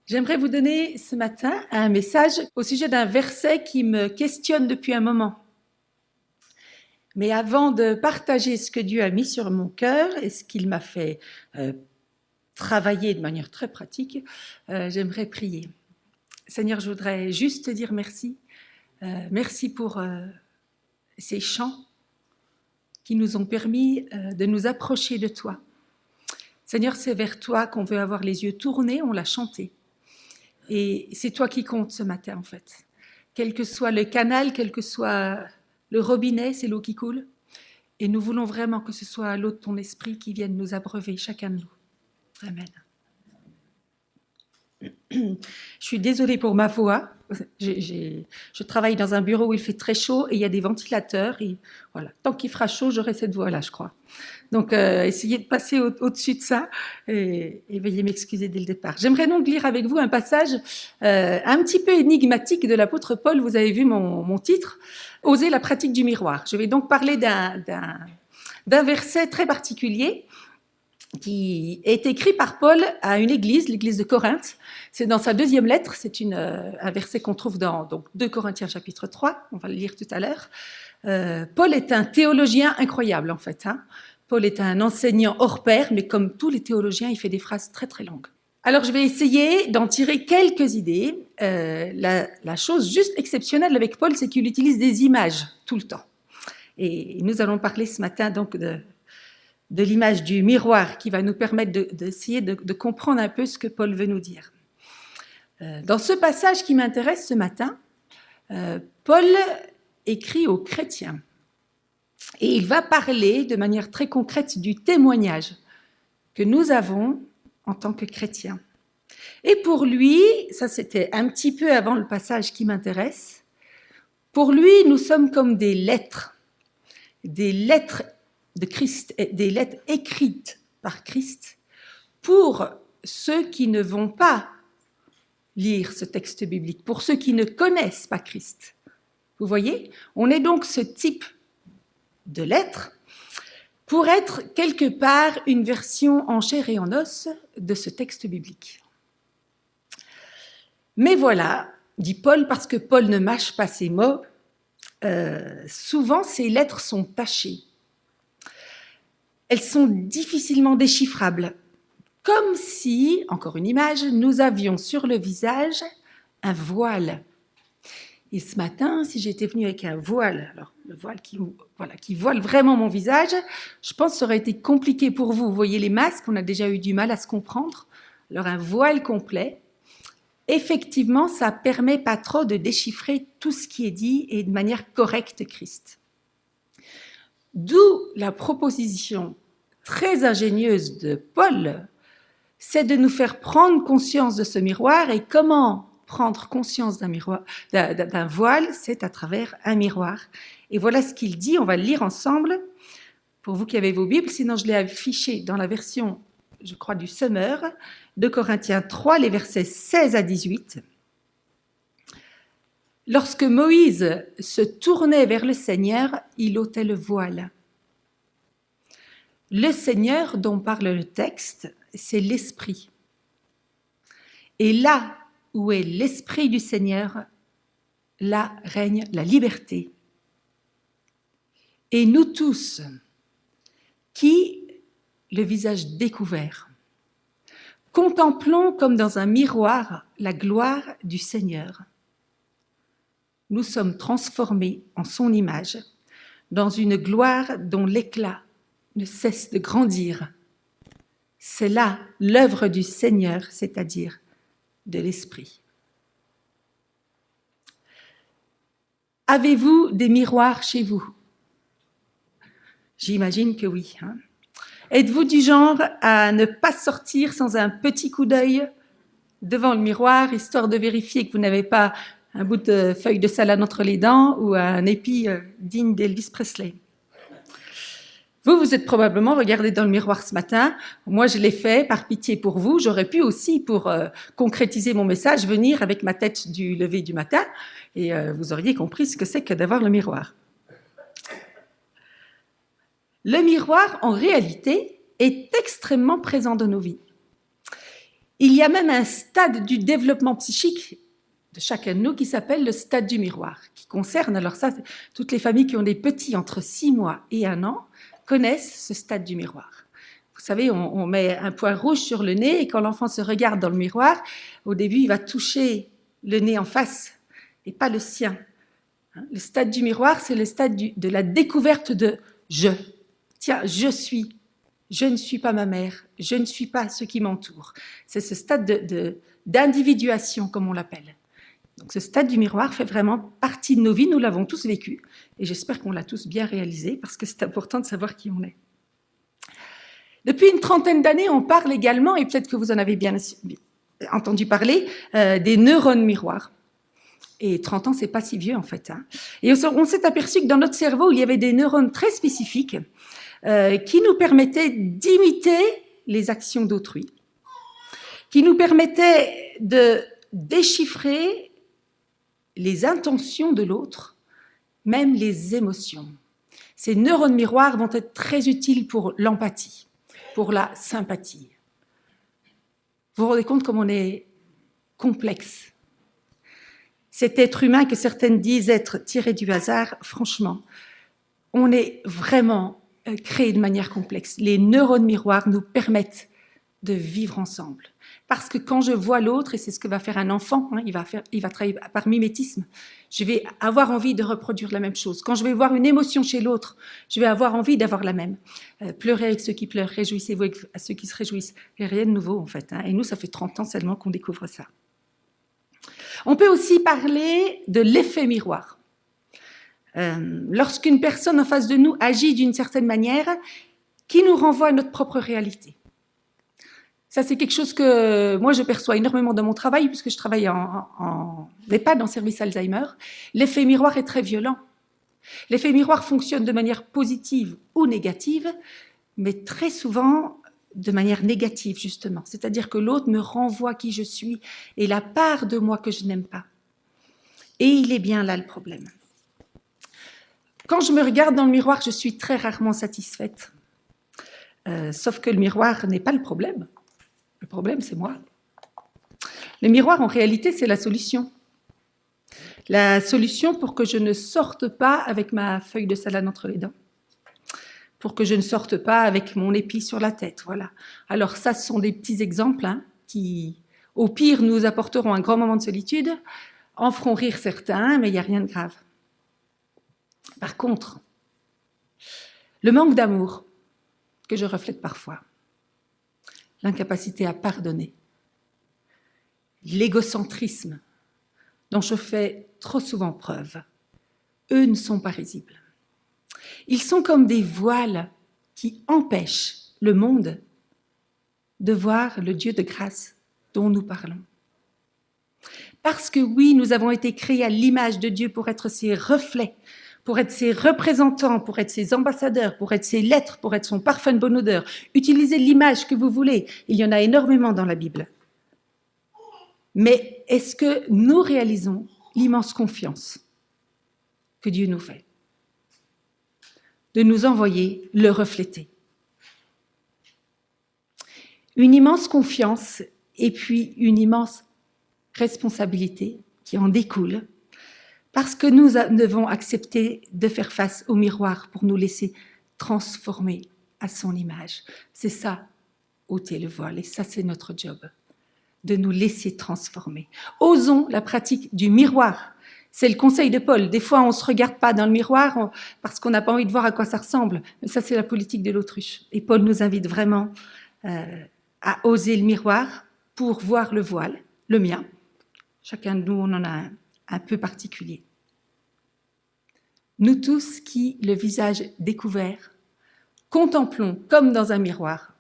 J'aimerais vous donner ce matin un message au sujet d'un verset qui me questionne depuis un moment. Mais avant de partager ce que Dieu a mis sur mon cœur et ce qu'il m'a fait travailler de manière très pratique, j'aimerais prier. Seigneur, je voudrais juste te dire merci. Merci pour ces chants qui nous ont permis de nous approcher de toi. Seigneur, c'est vers toi qu'on veut avoir les yeux tournés, on l'a chanté. Et c'est toi qui comptes ce matin, en fait. Quel que soit le canal, quel que soit le robinet, c'est l'eau qui coule. Et nous voulons vraiment que ce soit l'eau de ton esprit qui vienne nous abreuver, chacun de nous. Amen. Je suis désolée pour ma voix. Je travaille dans un bureau où il fait très chaud et il y a des ventilateurs. Et voilà, tant qu'il fera chaud, j'aurai cette voix-là, je crois. Donc, essayez de passer au-dessus de ça et veuillez m'excuser dès le départ. J'aimerais donc lire avec vous un passage un petit peu énigmatique de l'apôtre Paul. Vous avez vu mon titre, « Oser la pratique du miroir ». Je vais donc parler d'un verset très particulier qui est écrit par Paul à une église, l'église de Corinthe. C'est dans sa deuxième lettre, c'est un verset qu'on trouve dans 2 Corinthiens chapitre 3, on va le lire tout à l'heure. Paul est un théologien incroyable en fait. Paul est un enseignant hors pair, mais comme tous les théologiens, il fait des phrases très très longues. Alors je vais essayer d'en tirer quelques idées. La chose juste exceptionnelle avec Paul, c'est qu'il utilise des images tout le temps. Et nous allons parler ce matin donc de l'image du miroir qui va nous permettre d'essayer de comprendre un peu ce que Paul veut nous dire. Dans ce passage qui m'intéresse ce matin, Paul écrit aux chrétiens et il va parler de manière très concrète du témoignage que nous avons en tant que chrétiens. Et pour lui, ça c'était un petit peu avant le passage qui m'intéresse, pour lui nous sommes comme des lettres de Christ, des lettres écrites par Christ pour ceux qui ne vont pas lire ce texte biblique, pour ceux qui ne connaissent pas Christ. Vous voyez ? On est donc ce type de lettres pour être quelque part une version en chair et en os de ce texte biblique. Mais voilà, dit Paul, parce que Paul ne mâche pas ses mots, souvent ces lettres sont tachées. Elles sont difficilement déchiffrables, comme si, encore une image, nous avions sur le visage un voile. Et ce matin, si j'étais venue avec un voile, alors le voile qui voile vraiment mon visage, je pense que ça aurait été compliqué pour vous. Vous voyez les masques, on a déjà eu du mal à se comprendre. Alors un voile complet, effectivement, ça ne permet pas trop de déchiffrer tout ce qui est dit et de manière correcte Christ. D'où la proposition très ingénieuse de Paul, c'est de nous faire prendre conscience de ce miroir. Et comment prendre conscience d'un voile? C'est à travers un miroir. Et voilà ce qu'il dit, on va le lire ensemble, pour vous qui avez vos Bibles, sinon je l'ai affiché dans la version, je crois, du Summer, de Corinthiens 3, les versets 16 à 18. Lorsque Moïse se tournait vers le Seigneur, il ôtait le voile. Le Seigneur dont parle le texte, c'est l'Esprit. Et là où est l'Esprit du Seigneur, là règne la liberté. Et nous tous, qui, le visage découvert, contemplons comme dans un miroir la gloire du Seigneur, nous sommes transformés en son image, dans une gloire dont l'éclat ne cesse de grandir. C'est là l'œuvre du Seigneur, c'est-à-dire de l'Esprit. Avez-vous des miroirs chez vous? J'imagine que oui. Êtes-vous du genre à ne pas sortir sans un petit coup d'œil devant le miroir, histoire de vérifier que vous n'avez pas un bout de feuille de salade entre les dents ou un épi digne d'Elvis Presley? Vous êtes probablement regardé dans le miroir ce matin. Moi, je l'ai fait par pitié pour vous. J'aurais pu aussi, pour concrétiser mon message, venir avec ma tête du lever du matin et vous auriez compris ce que c'est que d'avoir le miroir. Le miroir, en réalité, est extrêmement présent dans nos vies. Il y a même un stade du développement psychique de chacun de nous qui s'appelle le stade du miroir, qui concerne, alors ça, toutes les familles qui ont des petits entre 6 mois et 1 an connaissent ce stade du miroir. Vous savez, on met un point rouge sur le nez et quand l'enfant se regarde dans le miroir, au début, il va toucher le nez en face et pas le sien. Le stade du miroir, c'est le stade de la découverte de « je ». Tiens, je suis. Je ne suis pas ma mère, je ne suis pas ceux qui m'entourent. C'est ce stade d'individuation, comme on l'appelle. Donc ce stade du miroir fait vraiment partie de nos vies, nous l'avons tous vécu, et j'espère qu'on l'a tous bien réalisé, parce que c'est important de savoir qui on est. Depuis une trentaine d'années, on parle également, et peut-être que vous en avez bien entendu parler, des neurones miroirs. Et 30 ans, c'est pas si vieux en fait. Et on s'est aperçu que dans notre cerveau, il y avait des neurones très spécifiques qui nous permettaient d'imiter les actions d'autrui, qui nous permettaient de déchiffrer les intentions de l'autre, même les émotions. Ces neurones miroirs vont être très utiles pour l'empathie, pour la sympathie. Vous vous rendez compte comme on est complexe. Cet être humain que certaines disent être tiré du hasard, franchement, on est vraiment créé de manière complexe. Les neurones miroirs nous permettent de vivre ensemble. Parce que quand je vois l'autre, et c'est ce que va faire un enfant, il va travailler par mimétisme, je vais avoir envie de reproduire la même chose. Quand je vais voir une émotion chez l'autre, je vais avoir envie d'avoir la même. Pleurez avec ceux qui pleurent, réjouissez-vous avec ceux qui se réjouissent. Il n'y a rien de nouveau en fait. Et nous, ça fait 30 ans seulement qu'on découvre ça. On peut aussi parler de l'effet miroir. Lorsqu'une personne en face de nous agit d'une certaine manière qui nous renvoie à notre propre réalité. Ça, c'est quelque chose que moi, je perçois énormément dans mon travail, puisque je travaille en EHPAD, en service Alzheimer. L'effet miroir est très violent. L'effet miroir fonctionne de manière positive ou négative, mais très souvent de manière négative, justement. C'est-à-dire que l'autre me renvoie qui je suis et la part de moi que je n'aime pas. Et il est bien là le problème. Quand je me regarde dans le miroir, je suis très rarement satisfaite. Sauf que le miroir n'est pas le problème. Le problème, c'est moi. Le miroir, en réalité, c'est la solution. La solution pour que je ne sorte pas avec ma feuille de salade entre les dents. Pour que je ne sorte pas avec mon épi sur la tête, voilà. Alors ça, ce sont des petits exemples qui, au pire, nous apporteront un grand moment de solitude, en feront rire certains, mais il n'y a rien de grave. Par contre, le manque d'amour que je reflète parfois, l'incapacité à pardonner, l'égocentrisme dont je fais trop souvent preuve, eux ne sont pas risibles. Ils sont comme des voiles qui empêchent le monde de voir le Dieu de grâce dont nous parlons. Parce que oui, nous avons été créés à l'image de Dieu pour être ses reflets, pour être ses représentants, pour être ses ambassadeurs, pour être ses lettres, pour être son parfum de bonne odeur. Utilisez l'image que vous voulez. Il y en a énormément dans la Bible. Mais est-ce que nous réalisons l'immense confiance que Dieu nous fait de nous envoyer le refléter? Une immense confiance et puis une immense responsabilité qui en découle, parce que nous devons accepter de faire face au miroir pour nous laisser transformer à son image. C'est ça, ôter le voile, et ça c'est notre job, de nous laisser transformer. Osons la pratique du miroir. C'est le conseil de Paul. Des fois, on ne se regarde pas dans le miroir parce qu'on n'a pas envie de voir à quoi ça ressemble. Mais ça, c'est la politique de l'autruche. Et Paul nous invite vraiment à oser le miroir pour voir le voile, le mien. Chacun de nous, on en a un peu particulier. Nous tous qui, le visage découvert, contemplons comme dans un miroir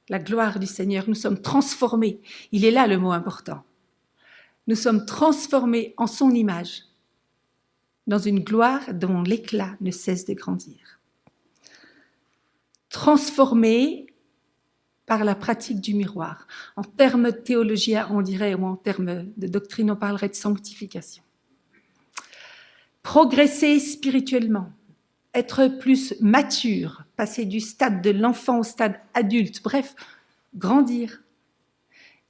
la gloire du Seigneur, nous sommes transformés. Il est là le mot important. Nous sommes transformés en son image, dans une gloire dont l'éclat ne cesse de grandir. Transformés par la pratique du miroir. En termes théologiens, on dirait, ou en termes de doctrine, on parlerait de sanctification. Progresser spirituellement, être plus mature, passer du stade de l'enfant au stade adulte, bref, grandir.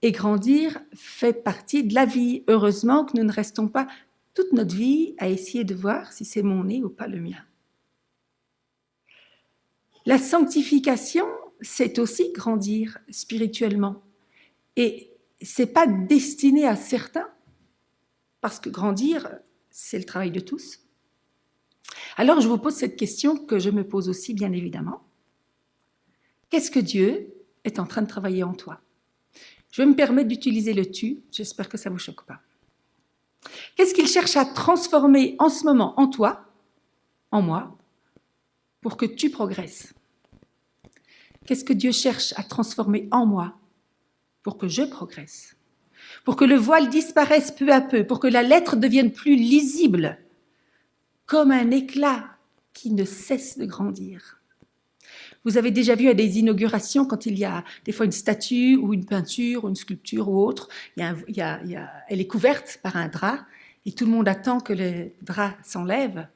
Et grandir fait partie de la vie. Heureusement que nous ne restons pas toute notre vie à essayer de voir si c'est mon nez ou pas le mien. La sanctification, c'est aussi grandir spirituellement. Et c'est pas destiné à certains, parce que grandir, c'est le travail de tous. Alors je vous pose cette question que je me pose aussi, bien évidemment. Qu'est-ce que Dieu est en train de travailler en toi? Je vais me permettre d'utiliser le tu, j'espère que ça ne vous choque pas. Qu'est-ce qu'il cherche à transformer en ce moment en toi, en moi, pour que tu progresses? Qu'est-ce que Dieu cherche à transformer en moi pour que je progresse? Pour que le voile disparaisse peu à peu, pour que la lettre devienne plus lisible, comme un éclat qui ne cesse de grandir. Vous avez déjà vu à des inaugurations, quand il y a des fois une statue ou une peinture ou une sculpture ou autre, elle est couverte par un drap et tout le monde attend que le drap s'enlève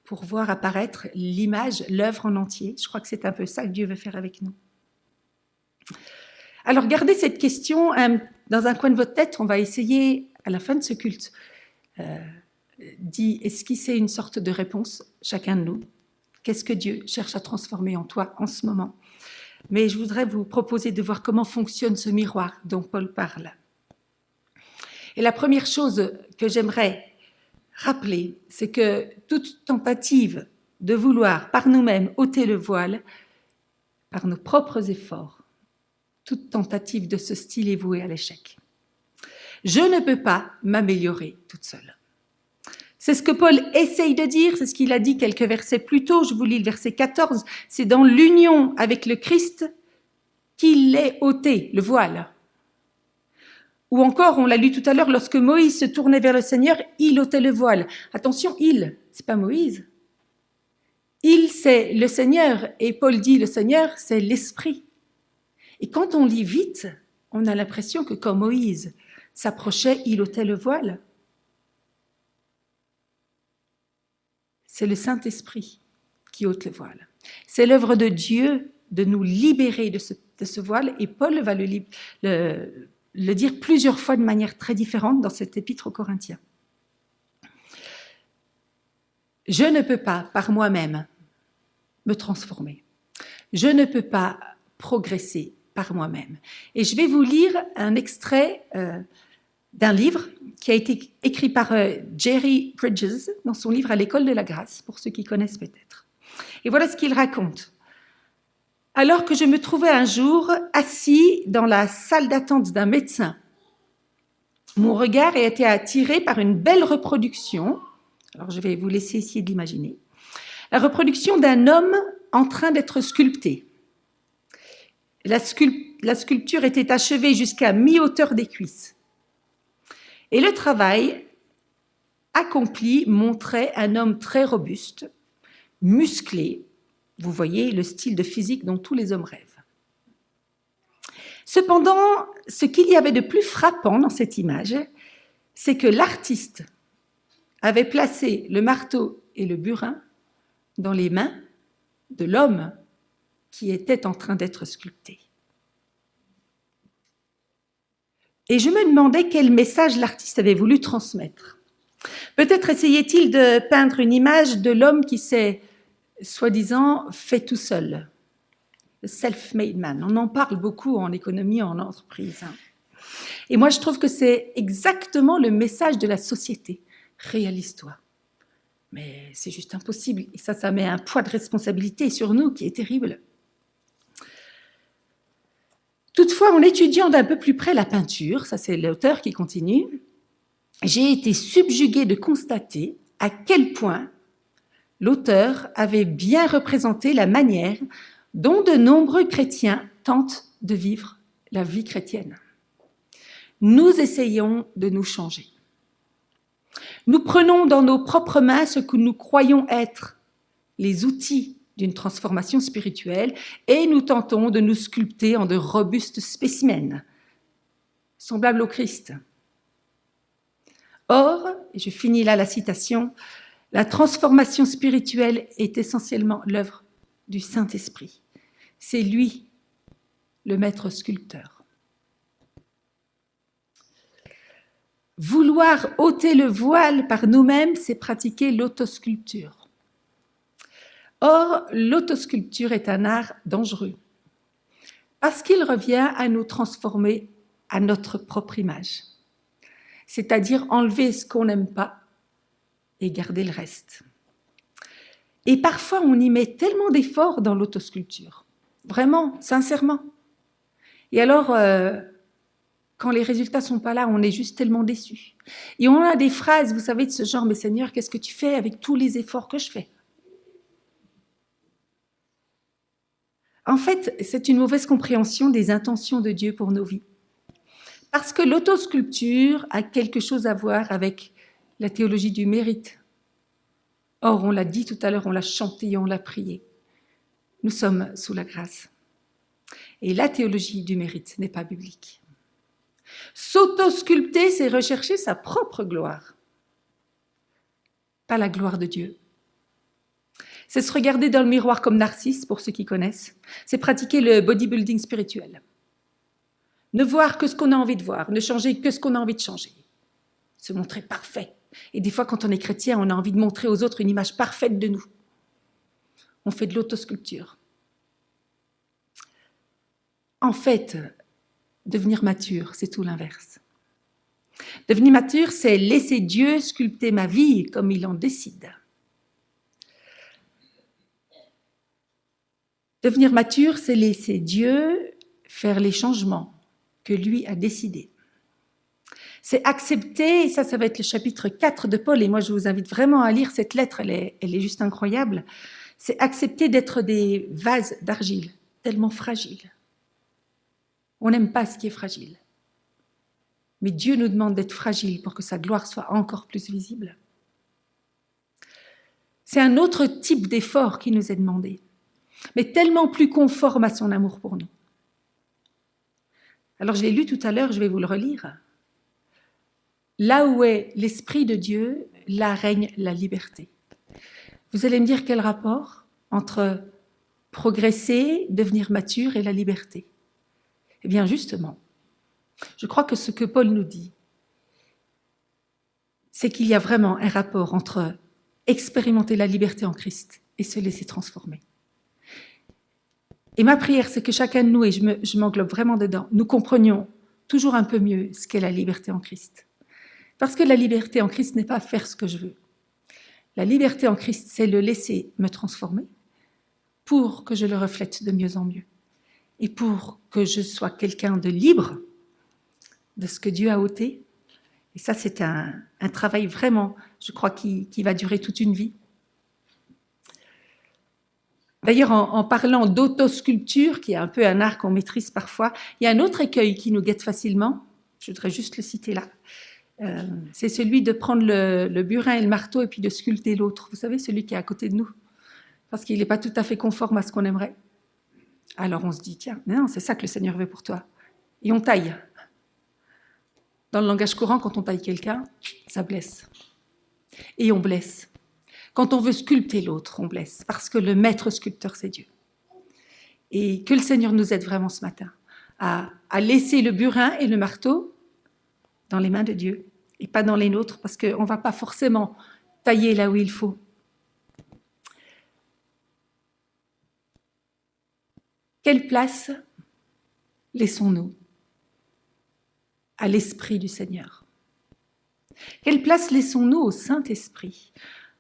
pour voir apparaître l'image, l'œuvre en entier. Je crois que c'est un peu ça que Dieu veut faire avec nous. Alors gardez cette question dans un coin de votre tête. On va essayer à la fin de ce culte d'y esquisser une sorte de réponse, chacun de nous. Qu'est-ce que Dieu cherche à transformer en toi en ce moment? Mais je voudrais vous proposer de voir comment fonctionne ce miroir dont Paul parle. Et la première chose que j'aimerais rappeler, c'est que toute tentative de vouloir par nous-mêmes ôter le voile, par nos propres efforts, toute tentative de ce style est vouée à l'échec. Je ne peux pas m'améliorer toute seule. C'est ce que Paul essaye de dire, c'est ce qu'il a dit quelques versets plus tôt, je vous lis le verset 14, c'est dans l'union avec le Christ qu'il est ôté, le voile. Ou encore, on l'a lu tout à l'heure, lorsque Moïse se tournait vers le Seigneur, il ôtait le voile. Attention, c'est pas Moïse. Il, c'est le Seigneur, et Paul dit le Seigneur, c'est l'Esprit. Et quand on lit vite, on a l'impression que quand Moïse s'approchait, il ôtait le voile. C'est le Saint-Esprit qui ôte le voile. C'est l'œuvre de Dieu de nous libérer de ce voile, et Paul va le dire plusieurs fois de manière très différente dans cet épître aux Corinthiens. Je ne peux pas, par moi-même, me transformer. Je ne peux pas progresser par moi-même. Et je vais vous lire un extrait d'un livre qui a été écrit par Jerry Bridges dans son livre « À l'école de la grâce », pour ceux qui connaissent peut-être. Et voilà ce qu'il raconte. Alors que je me trouvais un jour assis dans la salle d'attente d'un médecin, mon regard a été attiré par une belle reproduction, alors je vais vous laisser essayer de l'imaginer, la reproduction d'un homme en train d'être sculpté. La sculpture était achevée jusqu'à mi-hauteur des cuisses. Et le travail accompli montrait un homme très robuste, musclé. Vous voyez le style de physique dont tous les hommes rêvent. Cependant, ce qu'il y avait de plus frappant dans cette image, c'est que l'artiste avait placé le marteau et le burin dans les mains de l'homme qui était en train d'être sculpté. Et je me demandais quel message l'artiste avait voulu transmettre. Peut-être essayait-il de peindre une image de l'homme qui s'est, soi-disant, fait tout seul. Le self-made man. On en parle beaucoup en économie, en entreprise. Et moi, je trouve que c'est exactement le message de la société. Réalise-toi. Mais c'est juste impossible. Et ça met un poids de responsabilité sur nous qui est terrible. Toutefois, en étudiant d'un peu plus près la peinture, ça c'est l'auteur qui continue, j'ai été subjuguée de constater à quel point l'auteur avait bien représenté la manière dont de nombreux chrétiens tentent de vivre la vie chrétienne. Nous essayons de nous changer. Nous prenons dans nos propres mains ce que nous croyons être les outils d'une transformation spirituelle et nous tentons de nous sculpter en de robustes spécimens, semblables au Christ. Or, et je finis là la citation, la transformation spirituelle est essentiellement l'œuvre du Saint-Esprit. C'est lui, le maître sculpteur. Vouloir ôter le voile par nous-mêmes, c'est pratiquer l'autosculpture. Or, l'autosculpture est un art dangereux, parce qu'il revient à nous transformer à notre propre image, c'est-à-dire enlever ce qu'on n'aime pas et garder le reste. Et parfois, on y met tellement d'efforts dans l'autosculpture, vraiment, sincèrement. Et alors, quand les résultats ne sont pas là, on est juste tellement déçus. Et on a des phrases, vous savez, de ce genre, « Mais Seigneur, qu'est-ce que tu fais avec tous les efforts que je fais ?» En fait, c'est une mauvaise compréhension des intentions de Dieu pour nos vies. Parce que l'autosculpture a quelque chose à voir avec la théologie du mérite. Or, on l'a dit tout à l'heure, on l'a chanté, on l'a prié. Nous sommes sous la grâce. Et la théologie du mérite n'est pas biblique. S'autosculpter, c'est rechercher sa propre gloire, pas la gloire de Dieu. C'est se regarder dans le miroir comme Narcisse, pour ceux qui connaissent. C'est pratiquer le bodybuilding spirituel. Ne voir que ce qu'on a envie de voir, ne changer que ce qu'on a envie de changer. Se montrer parfait. Et des fois, quand on est chrétien, on a envie de montrer aux autres une image parfaite de nous. On fait de l'autosculpture. En fait, devenir mature, c'est tout l'inverse. Devenir mature, c'est laisser Dieu sculpter ma vie comme il en décide. Devenir mature, c'est laisser Dieu faire les changements que lui a décidés. C'est accepter, et ça va être le chapitre 4 de Paul, et moi je vous invite vraiment à lire cette lettre, elle est juste incroyable. C'est accepter d'être des vases d'argile, tellement fragiles. On n'aime pas ce qui est fragile. Mais Dieu nous demande d'être fragiles pour que sa gloire soit encore plus visible. C'est un autre type d'effort qui nous est demandé, mais tellement plus conforme à son amour pour nous. Alors je l'ai lu tout à l'heure, je vais vous le relire. Là où est l'Esprit de Dieu, là règne la liberté. Vous allez me dire quel rapport entre progresser, devenir mature et la liberté? Eh bien justement, je crois que ce que Paul nous dit, c'est qu'il y a vraiment un rapport entre expérimenter la liberté en Christ et se laisser transformer. Et ma prière, c'est que chacun de nous, et je m'englobe vraiment dedans, nous comprenions toujours un peu mieux ce qu'est la liberté en Christ. Parce que la liberté en Christ n'est pas faire ce que je veux. La liberté en Christ, c'est le laisser me transformer pour que je le reflète de mieux en mieux. Et pour que je sois quelqu'un de libre de ce que Dieu a ôté. Et ça, c'est un travail vraiment, je crois, qui va durer toute une vie. D'ailleurs, en parlant d'autosculpture, qui est un peu un art qu'on maîtrise parfois, il y a un autre écueil qui nous guette facilement, je voudrais juste le citer là, c'est celui de prendre le burin et le marteau et puis de sculpter l'autre. Vous savez, celui qui est à côté de nous, parce qu'il n'est pas tout à fait conforme à ce qu'on aimerait. Alors on se dit, tiens, non, c'est ça que le Seigneur veut pour toi. Et on taille. Dans le langage courant, quand on taille quelqu'un, ça blesse. Et on blesse. Quand on veut sculpter l'autre, on blesse, parce que le maître sculpteur, c'est Dieu. Et que le Seigneur nous aide vraiment ce matin à laisser le burin et le marteau dans les mains de Dieu, et pas dans les nôtres, parce qu'on ne va pas forcément tailler là où il faut. Quelle place laissons-nous à l'Esprit du Seigneur? Quelle place laissons-nous au Saint-Esprit?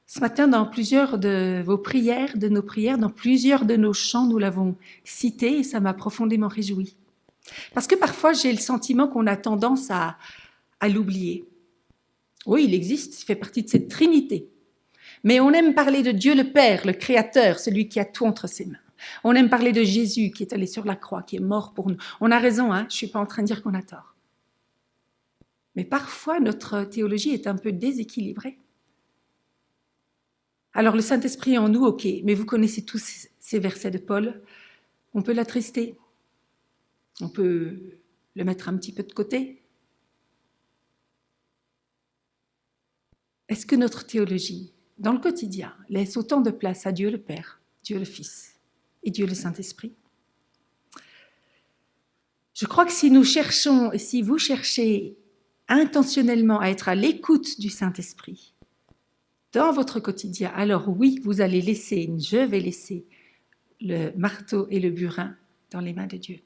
Ce matin, dans plusieurs de vos prières, de nos prières, dans plusieurs de nos chants, nous l'avons cité et ça m'a profondément réjoui. Parce que parfois, j'ai le sentiment qu'on a tendance à l'oublier. Oui, il existe, il fait partie de cette Trinité. Mais on aime parler de Dieu le Père, le Créateur, celui qui a tout entre ses mains. On aime parler de Jésus qui est allé sur la croix, qui est mort pour nous. On a raison, hein, je ne suis pas en train de dire qu'on a tort. Mais parfois, notre théologie est un peu déséquilibrée. Alors, le Saint-Esprit est en nous, ok, mais vous connaissez tous ces versets de Paul. On peut l'attrister. On peut le mettre un petit peu de côté. Est-ce que notre théologie, dans le quotidien, laisse autant de place à Dieu le Père, Dieu le Fils et Dieu le Saint-Esprit? Je crois que si nous cherchons, et si vous cherchez intentionnellement à être à l'écoute du Saint-Esprit dans votre quotidien, alors oui, je vais laisser le marteau et le burin dans les mains de Dieu.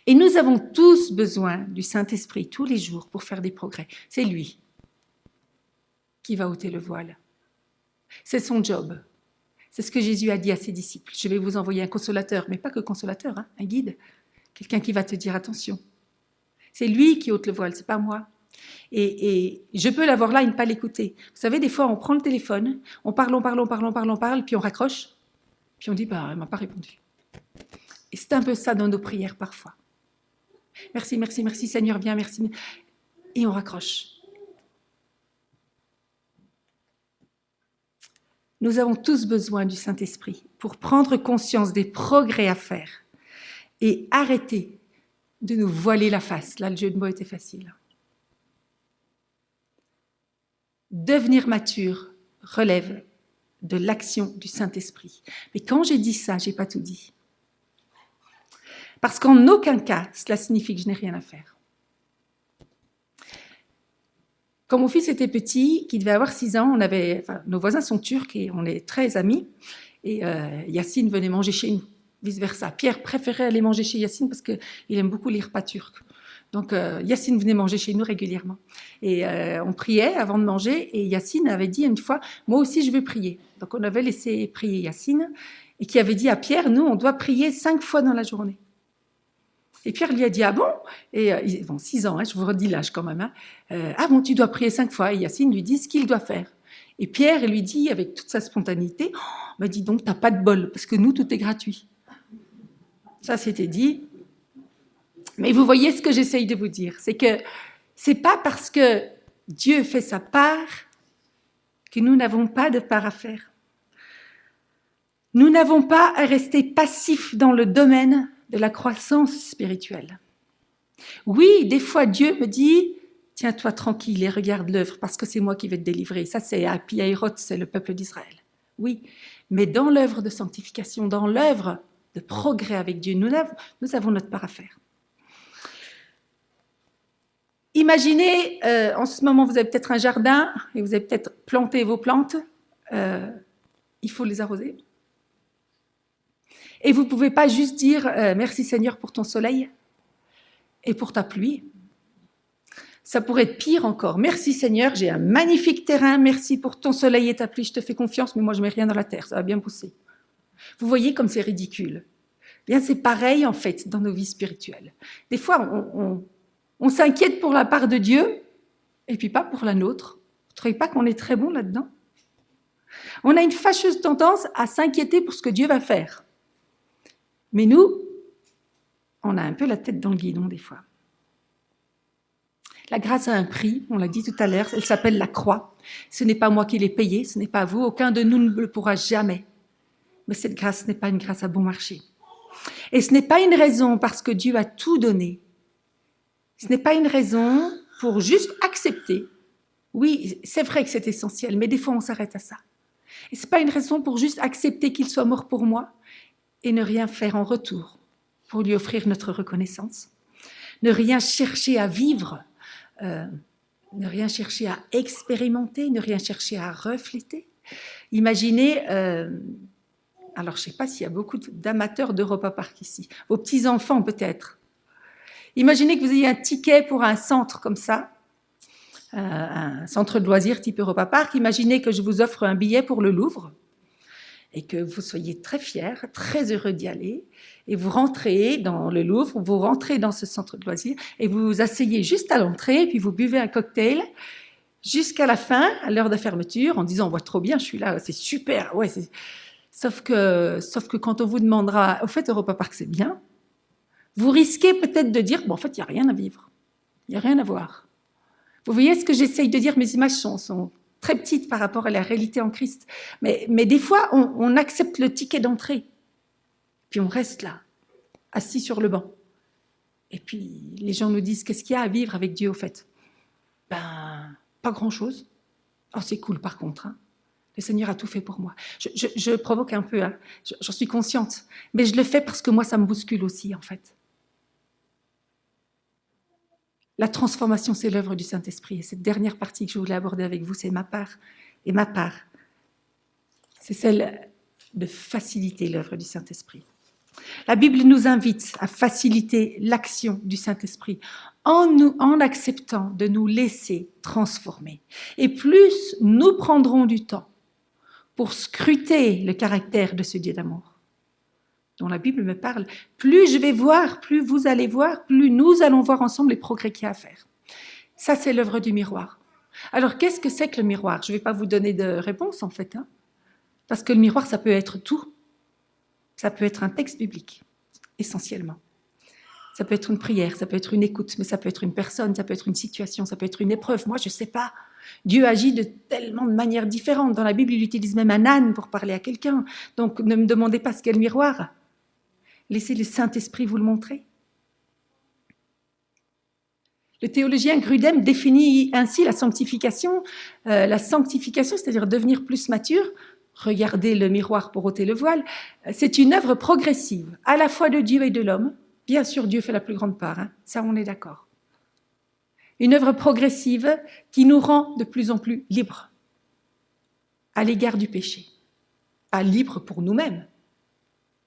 Et nous avons tous besoin du Saint-Esprit tous les jours pour faire des progrès. C'est lui qui va ôter le voile. C'est son job. C'est ce que Jésus a dit à ses disciples. Je vais vous envoyer un consolateur, mais pas que consolateur, un guide, quelqu'un qui va te dire attention. C'est lui qui ôte le voile, c'est pas moi. Et je peux l'avoir là et ne pas l'écouter. Vous savez, des fois, on prend le téléphone, on parle, puis on raccroche, puis on dit, elle m'a pas répondu. Et c'est un peu ça dans nos prières parfois. Merci, Seigneur, viens, merci. Et on raccroche. Nous avons tous besoin du Saint-Esprit pour prendre conscience des progrès à faire et arrêter de nous voiler la face. Là, le jeu de mots était facile. Devenir mature relève de l'action du Saint-Esprit. Mais quand j'ai dit ça, je n'ai pas tout dit. Parce qu'en aucun cas, cela signifie que je n'ai rien à faire. Quand mon fils était petit, qui devait avoir 6 ans, nos voisins sont turcs et on est très amis. Et Yacine venait manger chez nous, vice-versa. Pierre préférait aller manger chez Yacine parce qu'il aime beaucoup les repas turcs. Donc Yacine venait manger chez nous régulièrement. Et on priait avant de manger et Yacine avait dit une fois, moi aussi je veux prier. Donc on avait laissé prier Yacine et qui avait dit à Pierre, nous on doit prier 5 fois dans la journée. Et Pierre lui a dit, ah bon? Et 6 ans, je vous redis l'âge quand même. Ah bon, tu dois prier 5 fois. Et Yacine lui dit ce qu'il doit faire. Et Pierre lui dit, avec toute sa spontanéité, dis donc, t'as pas de bol, parce que nous, tout est gratuit. Ça, c'était dit. Mais vous voyez ce que j'essaye de vous dire, c'est que c'est pas parce que Dieu fait sa part que nous n'avons pas de part à faire. Nous n'avons pas à rester passifs dans le domaine de la croissance spirituelle. Oui, des fois Dieu me dit, tiens-toi tranquille et regarde l'œuvre parce que c'est moi qui vais te délivrer. Ça c'est Pi-Haïroth, c'est le peuple d'Israël. Oui, mais dans l'œuvre de sanctification, dans l'œuvre de progrès avec Dieu, nous avons notre part à faire. Imaginez, en ce moment vous avez peut-être un jardin et vous avez peut-être planté vos plantes, il faut les arroser. Et vous ne pouvez pas juste dire merci Seigneur pour ton soleil et pour ta pluie. Ça pourrait être pire encore. Merci Seigneur, j'ai un magnifique terrain, merci pour ton soleil et ta pluie, je te fais confiance, mais moi je ne mets rien dans la terre, ça va bien pousser. Vous voyez comme c'est ridicule. Bien, c'est pareil en fait dans nos vies spirituelles. Des fois, on s'inquiète pour la part de Dieu et puis pas pour la nôtre. Vous ne trouvez pas qu'on est très bon là-dedans? On a une fâcheuse tendance à s'inquiéter pour ce que Dieu va faire. Mais nous, on a un peu la tête dans le guidon des fois. La grâce a un prix, on l'a dit tout à l'heure, elle s'appelle la croix. Ce n'est pas moi qui l'ai payée, ce n'est pas vous, aucun de nous ne le pourra jamais. Mais cette grâce n'est pas une grâce à bon marché. Et ce n'est pas une raison parce que Dieu a tout donné. Ce n'est pas une raison pour juste accepter. Oui, c'est vrai que c'est essentiel, mais des fois on s'arrête à ça. Et ce n'est pas une raison pour juste accepter qu'il soit mort pour moi et ne rien faire en retour pour lui offrir notre reconnaissance. Ne rien chercher à vivre, ne rien chercher à expérimenter, ne rien chercher à refléter. Imaginez, alors je ne sais pas s'il y a beaucoup d'amateurs d'Europa Park ici, vos petits-enfants peut-être. Imaginez que vous ayez un ticket pour un centre comme ça, un centre de loisirs type Europa Park. Imaginez que je vous offre un billet pour le Louvre et que vous soyez très fiers, très heureux d'y aller, et vous rentrez dans le Louvre, vous rentrez dans ce centre de loisirs, et vous vous asseyez juste à l'entrée, puis vous buvez un cocktail jusqu'à la fin, à l'heure de fermeture, en disant « trop bien, je suis là, c'est super, ouais, c'est... » Sauf que quand on vous demandera « Au fait, Europa Park, c'est bien », vous risquez peut-être de dire « en fait, il n'y a rien à vivre, il n'y a rien à voir ». Vous voyez ce que j'essaye de dire, mes images sont très petites par rapport à la réalité en Christ. Mais des fois, on accepte le ticket d'entrée. Puis on reste là, assis sur le banc. Et puis les gens nous disent, qu'est-ce qu'il y a à vivre avec Dieu au fait? Pas grand-chose. Oh, c'est cool par contre. Hein. Le Seigneur a tout fait pour moi. Je provoque un peu, hein. J'en suis consciente. Mais je le fais parce que moi, ça me bouscule aussi en fait. La transformation, c'est l'œuvre du Saint-Esprit. Et cette dernière partie que je voulais aborder avec vous, c'est ma part. Et ma part, c'est celle de faciliter l'œuvre du Saint-Esprit. La Bible nous invite à faciliter l'action du Saint-Esprit en acceptant de nous laisser transformer. Et plus nous prendrons du temps pour scruter le caractère de ce Dieu d'amour dont la Bible me parle, plus je vais voir, plus vous allez voir, plus nous allons voir ensemble les progrès qu'il y a à faire. Ça, c'est l'œuvre du miroir. Alors, qu'est-ce que c'est que le miroir? Je ne vais pas vous donner de réponse, en fait, parce que le miroir, ça peut être tout. Ça peut être un texte biblique, essentiellement. Ça peut être une prière, ça peut être une écoute, mais ça peut être une personne, ça peut être une situation, ça peut être une épreuve. Moi, je ne sais pas. Dieu agit de tellement de manières différentes. Dans la Bible, il utilise même un âne pour parler à quelqu'un. Donc, ne me demandez pas ce qu'est le miroir. Laissez le Saint-Esprit vous le montrer. Le théologien Grudem définit ainsi la sanctification, c'est-à-dire devenir plus mature. Regardez le miroir pour ôter le voile. C'est une œuvre progressive, à la fois de Dieu et de l'homme. Bien sûr, Dieu fait la plus grande part, ça on est d'accord. Une œuvre progressive qui nous rend de plus en plus libres à l'égard du péché. Pas libres pour nous-mêmes,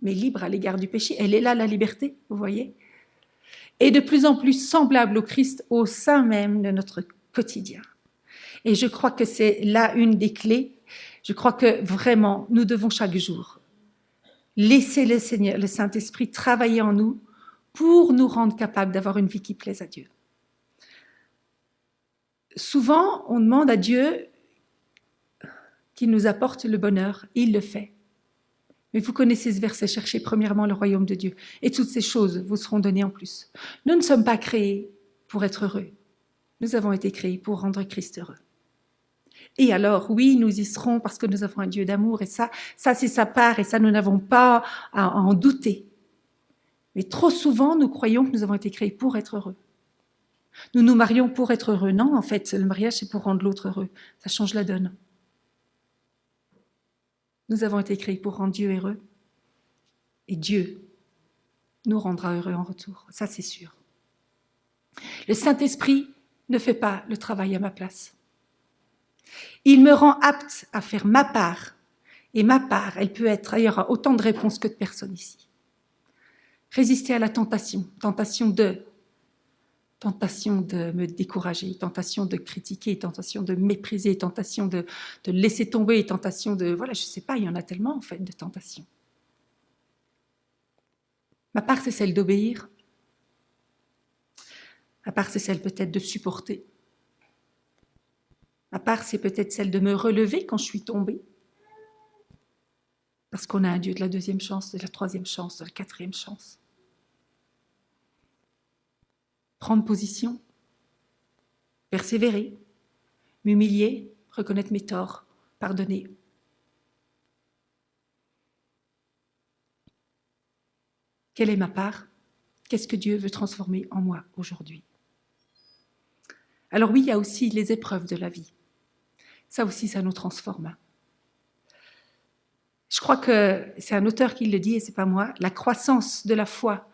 mais libres à l'égard du péché. Elle est là, la liberté, vous voyez ? Et de plus en plus semblable au Christ au sein même de notre quotidien. Et je crois que c'est là une des clés. Je crois que vraiment, nous devons chaque jour laisser le Seigneur, le Saint-Esprit travailler en nous pour nous rendre capables d'avoir une vie qui plaise à Dieu. Souvent, on demande à Dieu qu'il nous apporte le bonheur, et il le fait. Mais vous connaissez ce verset, cherchez premièrement le royaume de Dieu, et toutes ces choses vous seront données en plus. Nous ne sommes pas créés pour être heureux. Nous avons été créés pour rendre Christ heureux. Et alors, oui, nous y serons parce que nous avons un Dieu d'amour, et ça c'est sa part, et ça, nous n'avons pas à en douter. Mais trop souvent, nous croyons que nous avons été créés pour être heureux. Nous nous marions pour être heureux. Non, en fait, le mariage, c'est pour rendre l'autre heureux. Ça change la donne. Nous avons été créés pour rendre Dieu heureux. Et Dieu nous rendra heureux en retour. Ça, c'est sûr. Le Saint-Esprit ne fait pas le travail à ma place. Il me rend apte à faire ma part. Et ma part, elle peut être, il y aura autant de réponses que de personnes ici. Résister à la tentation, tentation de me décourager, tentation de critiquer, tentation de mépriser, tentation de laisser tomber, tentation de... Voilà, je ne sais pas, il y en a tellement en fait de tentations. Ma part, c'est celle d'obéir. Ma part, c'est celle peut-être de supporter. Ma part, c'est peut-être celle de me relever quand je suis tombée. Parce qu'on a un Dieu de la deuxième chance, de la troisième chance, de la quatrième chance. Prendre position, persévérer, m'humilier, reconnaître mes torts, pardonner. Quelle est ma part? Qu'est-ce que Dieu veut transformer en moi aujourd'hui? Alors oui, il y a aussi les épreuves de la vie. Ça aussi, ça nous transforme. Je crois que c'est un auteur qui le dit et c'est pas moi. La croissance de la foi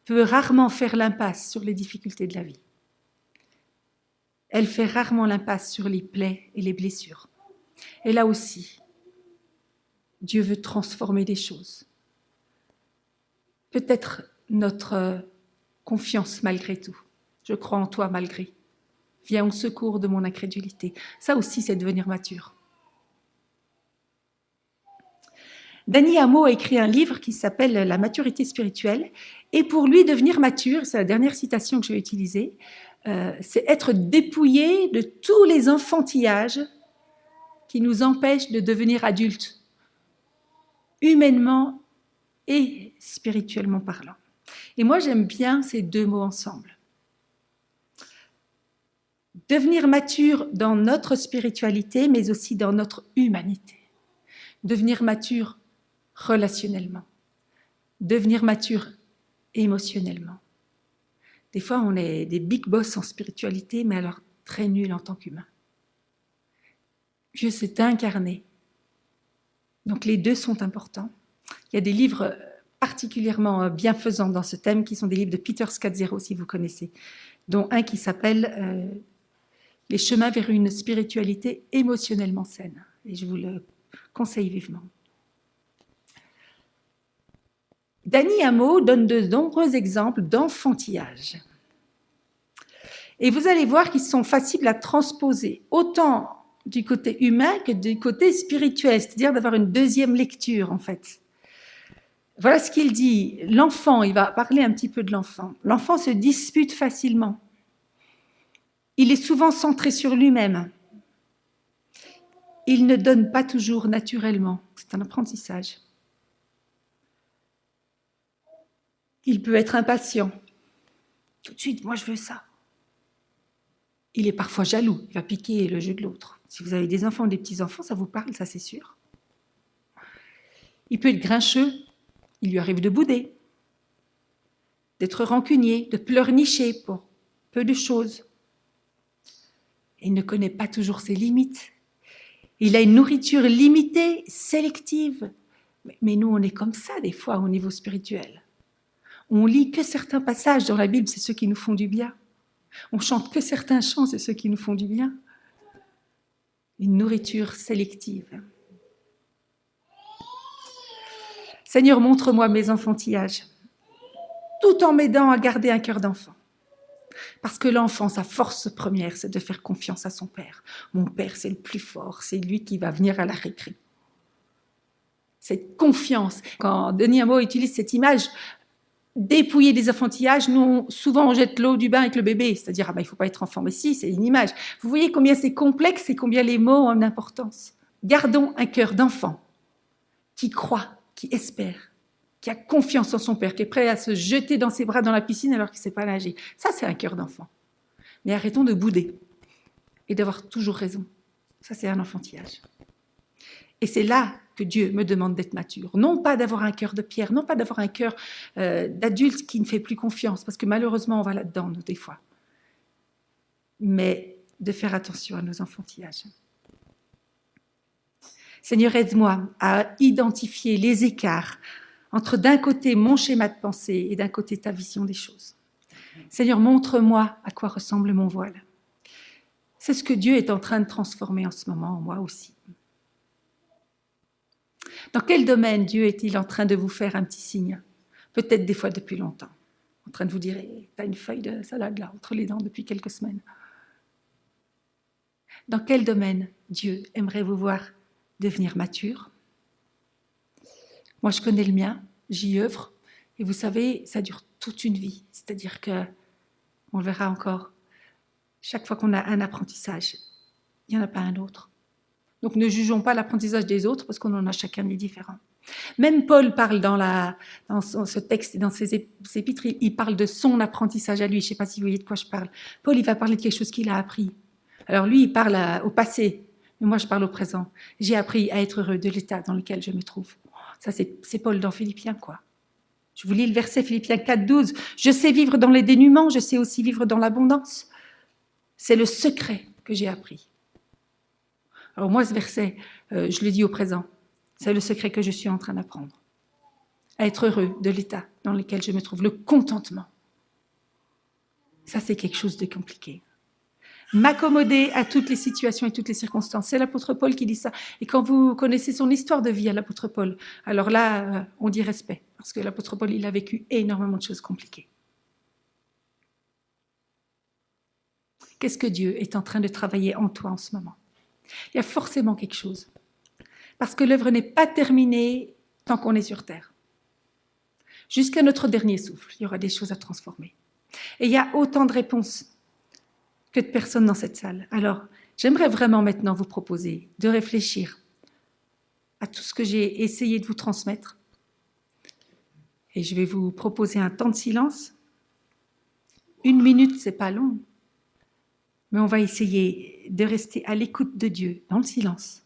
peut rarement faire l'impasse sur les difficultés de la vie. Elle fait rarement l'impasse sur les plaies et les blessures. Et là aussi, Dieu veut transformer des choses. Peut-être notre confiance malgré tout. Je crois en toi malgré. Viens au secours de mon incrédulité. Ça aussi, c'est devenir mature. Danny Amo a écrit un livre qui s'appelle « La maturité spirituelle ». Et pour lui, devenir mature, c'est la dernière citation que je vais utiliser, c'est être dépouillé de tous les enfantillages qui nous empêchent de devenir adultes, humainement et spirituellement parlant. Et moi, j'aime bien ces deux mots ensemble. Devenir mature dans notre spiritualité, mais aussi dans notre humanité. Devenir mature relationnellement. Devenir mature émotionnellement. Des fois, on est des big boss en spiritualité, mais alors très nuls en tant qu'humains. Dieu s'est incarné. Donc les deux sont importants. Il y a des livres particulièrement bienfaisants dans ce thème, qui sont des livres de Peter Scazzero, si vous connaissez, dont un qui s'appelle Les chemins vers une spiritualité émotionnellement saine. Et je vous le conseille vivement. Dany Hameau donne de nombreux exemples d'enfantillage. Et vous allez voir qu'ils sont faciles à transposer, autant du côté humain que du côté spirituel, c'est-à-dire d'avoir une deuxième lecture, en fait. Voilà ce qu'il dit. L'enfant, il va parler un petit peu de l'enfant. L'enfant se dispute facilement. Il est souvent centré sur lui-même. Il ne donne pas toujours naturellement. C'est un apprentissage. Il peut être impatient. Tout de suite, moi je veux ça. Il est parfois jaloux. Il va piquer le jeu de l'autre. Si vous avez des enfants ou des petits-enfants, ça vous parle, ça c'est sûr. Il peut être grincheux. Il lui arrive de bouder, d'être rancunier, de pleurnicher pour peu de choses. Il ne connaît pas toujours ses limites. Il a une nourriture limitée, sélective. Mais nous, on est comme ça des fois au niveau spirituel. On lit que certains passages dans la Bible, c'est ceux qui nous font du bien. On chante que certains chants, c'est ceux qui nous font du bien. Une nourriture sélective. Seigneur, montre-moi mes enfantillages, tout en m'aidant à garder un cœur d'enfant. Parce que l'enfant, sa force première, c'est de faire confiance à son père. Mon père, c'est le plus fort, c'est lui qui va venir à la récré. Cette confiance. Quand Dany Hameau utilise cette image, dépouiller des enfantillages, nous, souvent, on jette l'eau du bain avec le bébé, c'est-à-dire, il ne faut pas être enfant, mais si, c'est une image. Vous voyez combien c'est complexe et combien les mots ont une importance. Gardons un cœur d'enfant qui croit, qui espère, qui a confiance en son père, qui est prêt à se jeter dans ses bras dans la piscine alors qu'il ne sait pas nager. Ça, c'est un cœur d'enfant. Mais arrêtons de bouder et d'avoir toujours raison. Ça, c'est un enfantillage. Et c'est là que Dieu me demande d'être mature. Non pas d'avoir un cœur de pierre, non pas d'avoir un cœur d'adulte qui ne fait plus confiance, parce que malheureusement, on va là-dedans, nous, des fois. Mais de faire attention à nos enfantillages. Seigneur, aide-moi à identifier les écarts entre d'un côté mon schéma de pensée et d'un côté ta vision des choses. Seigneur, montre-moi à quoi ressemble mon voile. C'est ce que Dieu est en train de transformer en ce moment, moi aussi. Dans quel domaine Dieu est-il en train de vous faire un petit signe? Peut-être des fois depuis longtemps. En train de vous dire, hey, tu as une feuille de salade là, entre les dents depuis quelques semaines. Dans quel domaine Dieu aimerait vous voir devenir mature? Moi, je connais le mien, j'y œuvre. Et vous savez, ça dure toute une vie. C'est-à-dire que, on le verra encore, chaque fois qu'on a un apprentissage, il n'y en a pas un autre. Donc ne jugeons pas l'apprentissage des autres parce qu'on en a chacun des différents. Même Paul parle dans ce texte et dans ses épîtres, il parle de son apprentissage à lui. Je ne sais pas si vous voyez de quoi je parle. Paul, il va parler de quelque chose qu'il a appris. Alors lui, il parle au passé, mais moi je parle au présent. J'ai appris à être heureux de l'état dans lequel je me trouve. Ça, c'est Paul dans Philippiens, quoi. Je vous lis le verset Philippiens 4, 12. Je sais vivre dans les dénûments, je sais aussi vivre dans l'abondance. C'est le secret que j'ai appris. Alors moi, ce verset, je le dis au présent, c'est le secret que je suis en train d'apprendre. À être heureux de l'état dans lequel je me trouve, le contentement. Ça, c'est quelque chose de compliqué. M'accommoder à toutes les situations et toutes les circonstances. C'est l'apôtre Paul qui dit ça. Et quand vous connaissez son histoire de vie à l'apôtre Paul, alors là, on dit respect. Parce que l'apôtre Paul, il a vécu énormément de choses compliquées. Qu'est-ce que Dieu est en train de travailler en toi en ce moment? Il y a forcément quelque chose. Parce que l'œuvre n'est pas terminée tant qu'on est sur terre. Jusqu'à notre dernier souffle, il y aura des choses à transformer. Et il y a autant de réponses que de personnes dans cette salle. Alors, j'aimerais vraiment maintenant vous proposer de réfléchir à tout ce que j'ai essayé de vous transmettre. Et je vais vous proposer un temps de silence. 1 minute, c'est pas long. Mais on va essayer de rester à l'écoute de Dieu, dans le silence.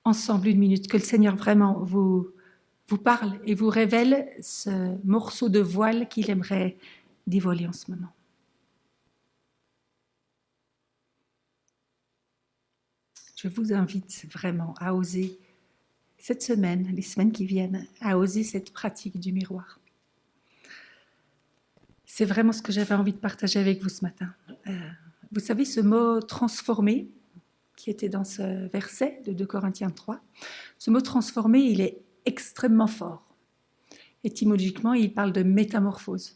Ensemble, 1 minute, que le Seigneur vraiment vous parle et vous révèle ce morceau de voile qu'il aimerait dévoiler en ce moment. Je vous invite vraiment à oser cette semaine, les semaines qui viennent, à oser cette pratique du miroir. C'est vraiment ce que j'avais envie de partager avec vous ce matin. Vous savez, ce mot « transformer », qui était dans ce verset de 2 Corinthiens 3, ce mot « transformer », il est extrêmement fort. Étymologiquement, il parle de métamorphose.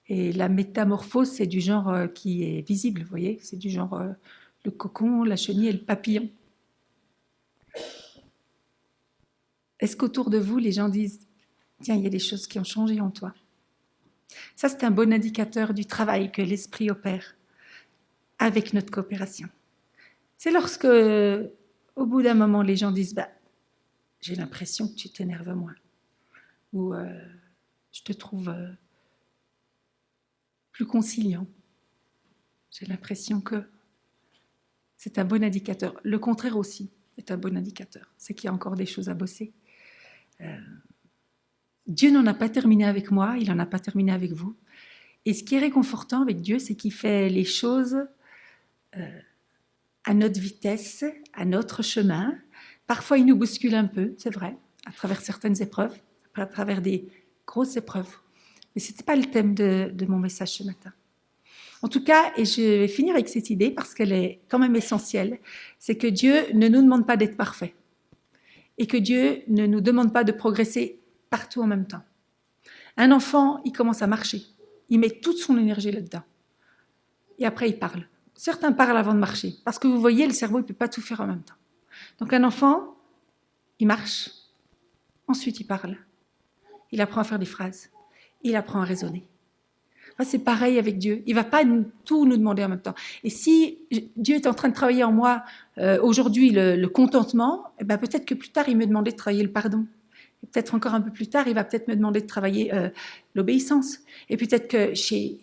Et la métamorphose, c'est du genre qui est visible, vous voyez, c'est du genre le cocon, la chenille et le papillon. Est-ce qu'autour de vous, les gens disent « Tiens, il y a des choses qui ont changé en toi ». Ça, c'est un bon indicateur du travail que l'Esprit opère avec notre coopération. C'est lorsque, au bout d'un moment, les gens disent bah, « J'ai l'impression que tu t'énerves moins » ou « Je te trouve plus conciliant ». J'ai l'impression que c'est un bon indicateur. Le contraire aussi est un bon indicateur. C'est qu'il y a encore des choses à bosser. Dieu n'en a pas terminé avec moi, il n'en a pas terminé avec vous. Et ce qui est réconfortant avec Dieu, c'est qu'il fait les choses à notre vitesse, à notre chemin. Parfois, il nous bouscule un peu, c'est vrai, à travers certaines épreuves, à travers des grosses épreuves. Mais ce n'était pas le thème de mon message ce matin. En tout cas, et je vais finir avec cette idée parce qu'elle est quand même essentielle, c'est que Dieu ne nous demande pas d'être parfait et que Dieu ne nous demande pas de progresser partout en même temps. Un enfant, il commence à marcher, il met toute son énergie là-dedans et après il parle. Certains parlent avant de marcher parce que vous voyez, le cerveau ne peut pas tout faire en même temps. Donc un enfant, il marche, ensuite il parle, il apprend à faire des phrases, il apprend à raisonner. C'est pareil avec Dieu. Il ne va pas tout nous demander en même temps. Et si Dieu est en train de travailler en moi aujourd'hui le contentement, eh ben peut-être que plus tard, il me demandait de travailler le pardon. Et peut-être encore un peu plus tard, il va peut-être me demander de travailler l'obéissance. Et peut-être que chez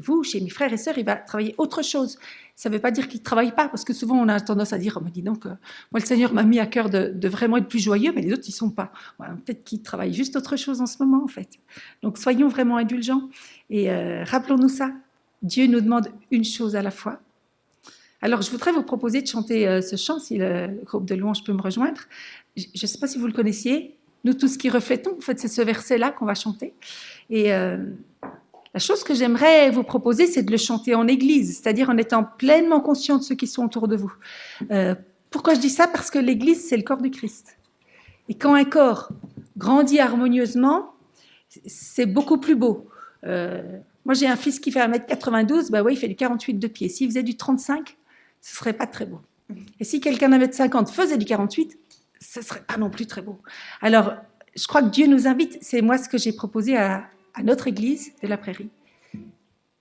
vous, chez mes frères et sœurs, il va travailler autre chose. Ça ne veut pas dire qu'il ne travaille pas, parce que souvent, on a tendance à dire, oh, dis donc, moi, le Seigneur m'a mis à cœur de vraiment être plus joyeux, mais les autres, ils ne sont pas. Voilà, peut-être qu'il travaille juste autre chose en ce moment, en fait. Donc, soyons vraiment indulgents et rappelons-nous ça. Dieu nous demande une chose à la fois. Alors, je voudrais vous proposer de chanter ce chant, si le groupe de louanges peut me rejoindre. Je ne sais pas si vous le connaissiez. Nous tous qui reflétons, en fait, c'est ce verset-là qu'on va chanter. Et la chose que j'aimerais vous proposer, c'est de le chanter en église, c'est-à-dire en étant pleinement conscient de ceux qui sont autour de vous. Pourquoi je dis ça? Parce que l'église, c'est le corps du Christ. Et quand un corps grandit harmonieusement, c'est beaucoup plus beau. Moi, j'ai un fils qui fait 1m92, bah ouais, il fait du 48 de pied. S'il faisait du 35, ce serait pas très beau. Et si quelqu'un d'1m50 faisait du 48, ce serait pas non plus très beau. Alors, je crois que Dieu nous invite, c'est moi ce que j'ai proposé à notre église de la Prairie,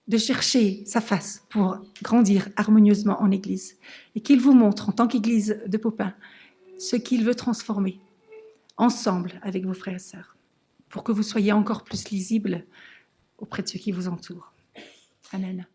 de chercher sa face pour grandir harmonieusement en église et qu'il vous montre en tant qu'église de Popin ce qu'il veut transformer ensemble avec vos frères et sœurs pour que vous soyez encore plus lisibles auprès de ceux qui vous entourent. Amen.